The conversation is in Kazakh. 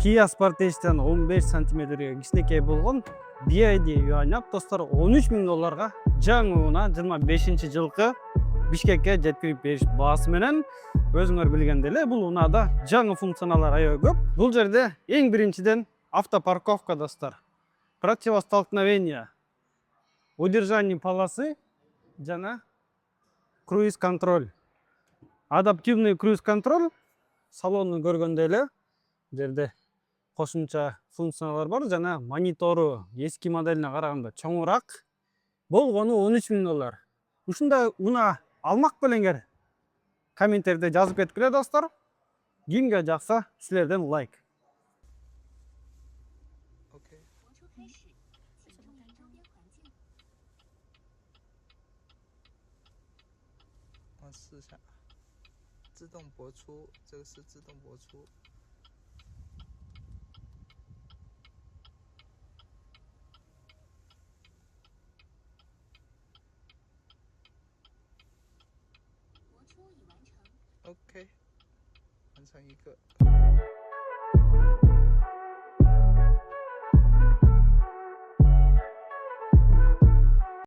Kia Sportage'den 15 сантиметрге кичинекей болгон BYD Yuanyap достор $13.000 жаңуына 25-жылкы Бишкекке жеткирип бериш баасы менен өзүңөр билгендей эле бул унаада жаңы функционалдар аябай көп. Бул жерде эң биринчиден автопарковка достор, противостолкновение, удержание полосы жана круиз контроль. Адаптивный круиз контроль салонну көргөндөй эле жерде кошумча функциялар бар жана монитору эски моделине караганда чоңураак болгону $13.000. Ушундай унаа алмак белеңер комменттерде жазып кеткиле достор. Кимге жакса силерден лайк. OK，完成一个。